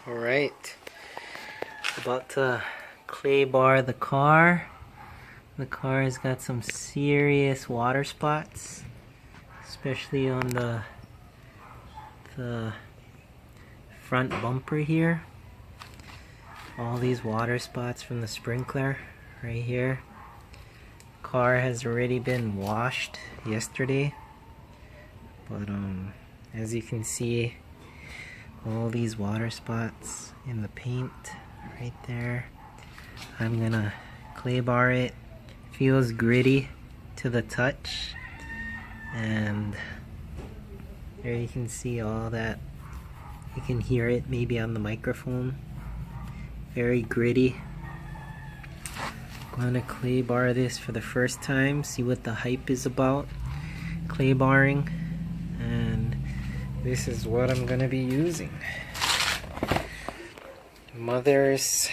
Alright, about to clay bar the car. The car has got some serious water spots, especially on the front bumper here. All these water spots from the sprinkler right here. Car has already been washed yesterday, but as you can see, all these water spots in the paint right there. I'm gonna clay bar it. Feels gritty to the touch, and there you can see all that. You can hear it maybe on the microphone. Very gritty. I'm gonna clay bar this for the first time, see what the hype is about clay barring, and this is what I'm gonna be using. Mother's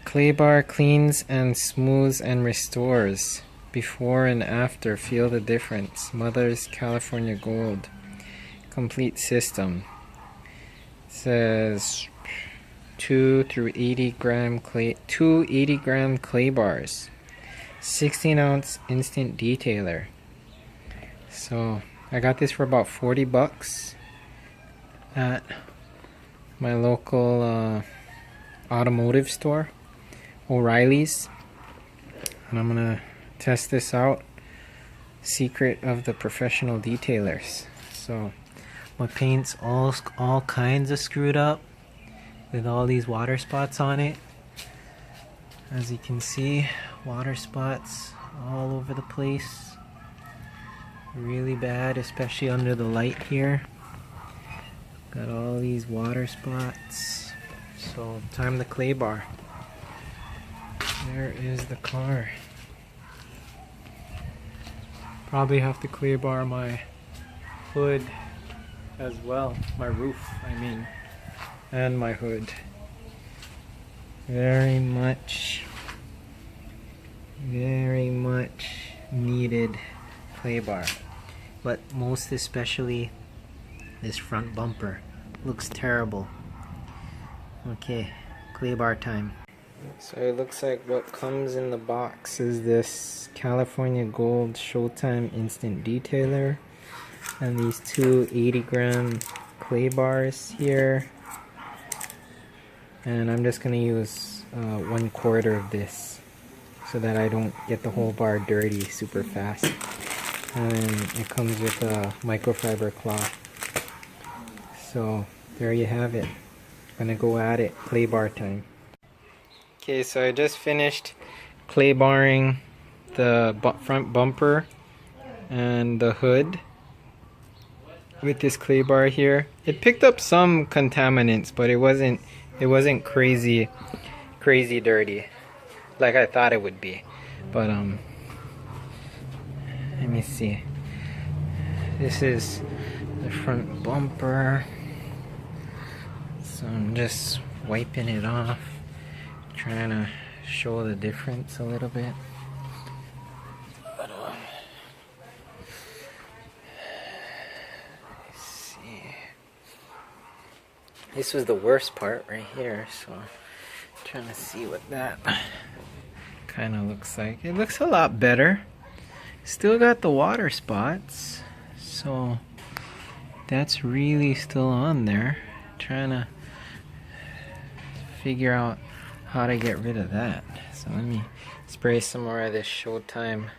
clay bar cleans and smooths and restores. Before and after, feel the difference. Mother's California Gold complete system. It says 2 through 80 gram clay, 2 80-gram clay bars, 16-ounce instant detailer. So I got this for about 40 bucks at my local automotive store, O'Reilly's, and I'm gonna test this out. Secret of the professional detailers. So my paint's all kinds of screwed up with all these water spots on it. As you can see, water spots all over the place. Really bad, especially under the light here. Got all these water spots. So time to clay bar. There is the car. Probably have to clay bar my hood as well. My roof, I mean. And my hood. Very much needed clay bar. But most especially this front bumper. Looks terrible. Okay, clay bar time. So it looks like what comes in the box is this California Gold Showtime Instant Detailer and these 2 80-gram clay bars here. And I'm just going to use 1/4 of this so that I don't get the whole bar dirty super fast. And it comes with a microfiber cloth. So there you have it. I'm gonna go at it. Clay bar time. Okay, so I just finished clay barring the front bumper and the hood with this clay bar here. It picked up some contaminants, but it wasn't crazy dirty like I thought it would be. But let me see. This is the front bumper. So I'm just wiping it off, trying to show the difference a little bit. But, let's see. This was the worst part right here, so I'm trying to see what that kind of looks like. It looks a lot better. Still got the water spots, so that's really still on there. Trying to figure out how to get rid of that. So let me spray some more of this Showtime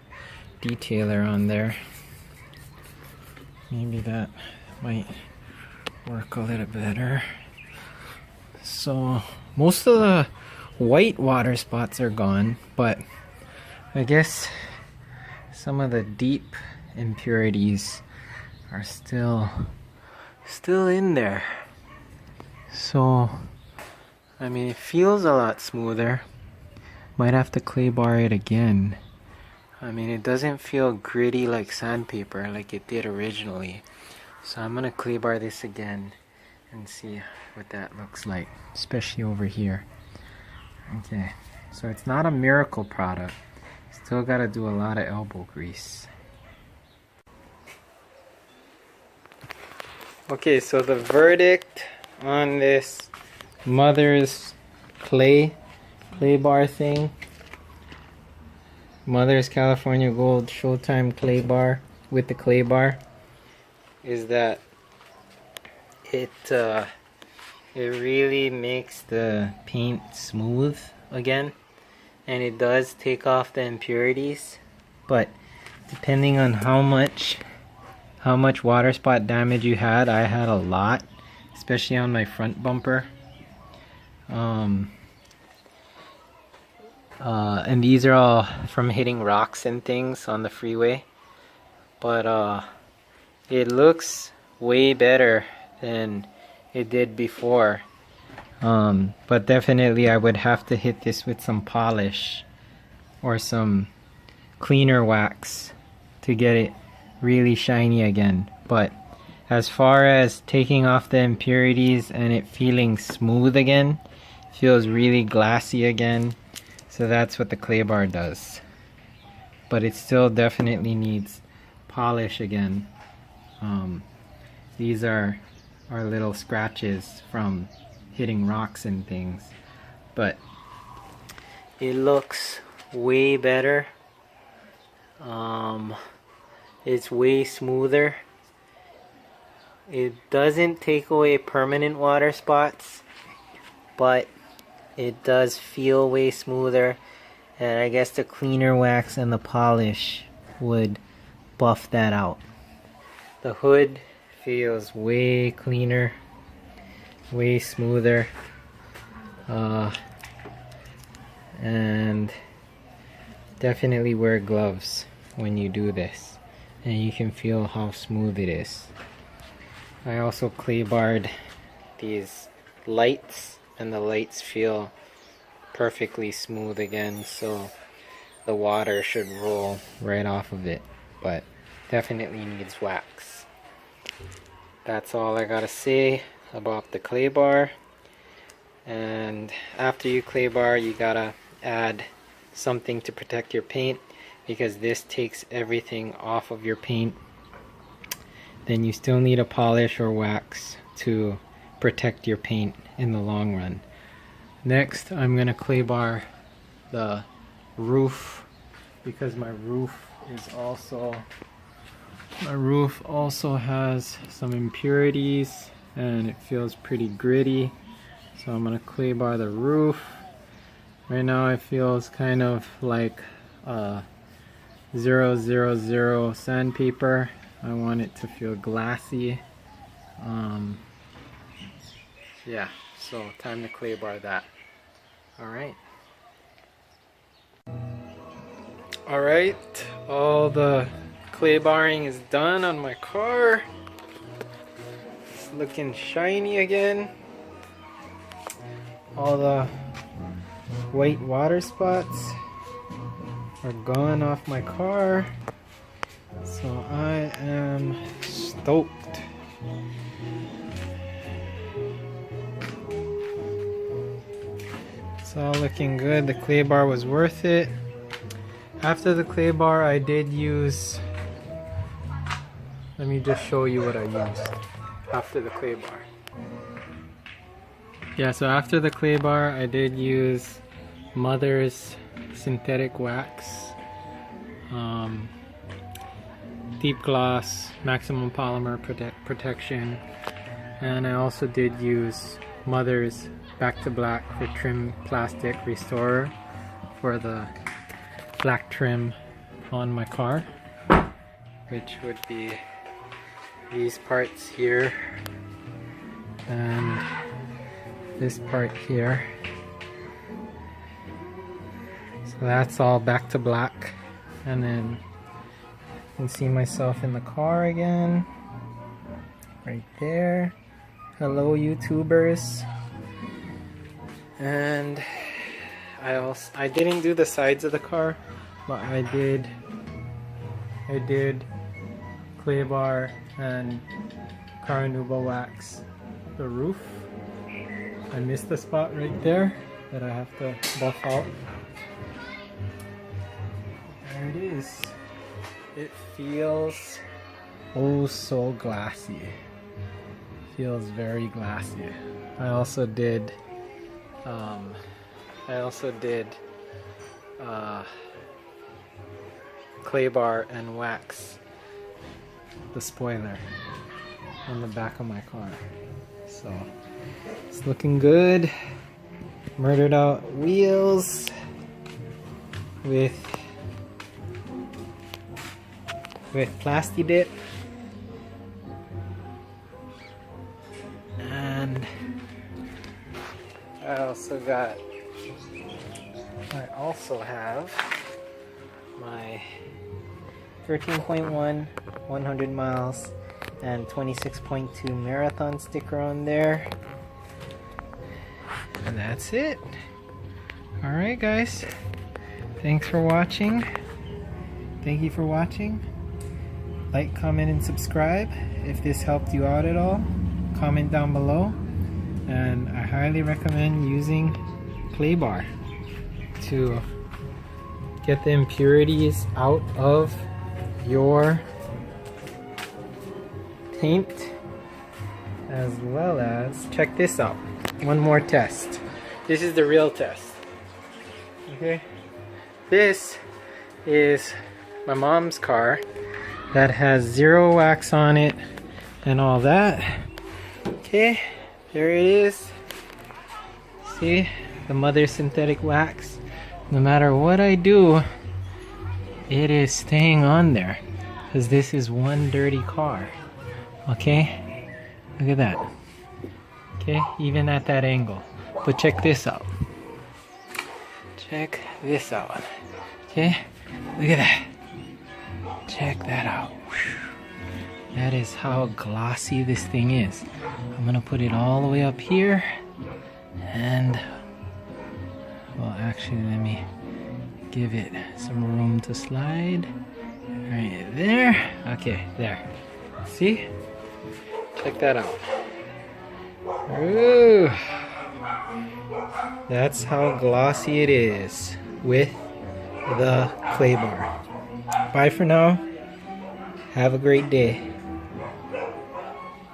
detailer on there. Maybe that might work a little better. So most of the white water spots are gone, but I guess some of the deep impurities are still in there. So I mean, it feels a lot smoother. Might have to clay bar it again. I mean, it doesn't feel gritty like sandpaper like it did originally. So I'm gonna clay bar this again and see what that looks like, especially over here. Okay, so it's not a miracle product. Still gotta do a lot of elbow grease. Okay, so the verdict on this Mother's clay bar thing, Mother's California Gold Showtime clay bar with the clay bar, is that it really makes the paint smooth again, and it does take off the impurities, but depending on how much water spot damage you had, I had a lot, especially on my front bumper. And these are all from hitting rocks and things on the freeway, but it looks way better than it did before. But definitely I would have to hit this with some polish or some cleaner wax to get it really shiny again. But as far as taking off the impurities and it feeling smooth again, feels really glassy again, so that's what the clay bar does. But it still definitely needs polish again. These are little scratches from hitting rocks and things, but it looks way better. It's way smoother. It doesn't take away permanent water spots, but it does feel way smoother, and I guess the cleaner wax and the polish would buff that out. The hood feels way cleaner, way smoother, and definitely wear gloves when you do this, and you can feel how smooth it is. I also clay barred these lights, and the lights feel perfectly smooth again, so the water should roll right off of it, but definitely needs wax. That's all I gotta say about the clay bar. And after you clay bar, you gotta add something to protect your paint, because this takes everything off of your paint. Then you still need a polish or wax to protect your paint in the long run. Next, I'm gonna clay bar the roof, because my roof also has some impurities and it feels pretty gritty. So I'm gonna clay bar the roof. Right now it feels kind of like 000 sandpaper. I want it to feel glassy. Yeah, so time to clay bar that. Alright, all the clay barring is done on my car. It's looking shiny again. All the white water spots are gone off my car. So I am stoked. It's all looking good. The clay bar was worth it. After the clay bar, I did use, let me just show you what I used after the clay bar. Yeah, so after the clay bar, I did use Mother's synthetic wax, deep gloss, maximum polymer protection, and I also did use Mother's Back to Black for Trim Plastic Restorer for the black trim on my car, which would be these parts here and this part here. So that's all back to black, and then you can see myself in the car again right there. Hello YouTubers. And I didn't do the sides of the car, but I did clay bar and Caranuba wax the roof. I missed the spot right there that I have to buff out. There it is. It feels oh so glassy. Feels very glassy. I also did clay bar and wax the spoiler on the back of my car. So it's looking good. Murdered out wheels with Plasti Dip. And I also have my 13.1 100 miles and 26.2 marathon sticker on there. And that's it. Alright guys, thanks for watching. Thank you for watching. Like, comment, and subscribe if this helped you out at all. Comment down below. And I highly recommend using clay bar to get the impurities out of your paint, as well as, check this out, one more test. This is the real test. Okay, this is my mom's car that has 0 wax on it and all that. Okay, there it is. See, the mother synthetic wax. No matter what I do, it is staying on there because this is one dirty car. Okay, look at that. Okay, even at that angle. But check this out. Check this out. Okay, look at that. Check that out. Whew. That is how glossy this thing is. I'm gonna put it all the way up here, and well, actually, let me give it some room to slide. Right there. Okay, there. See? Check that out. Ooh. That's how glossy it is with the clay bar. Bye for now. Have a great day.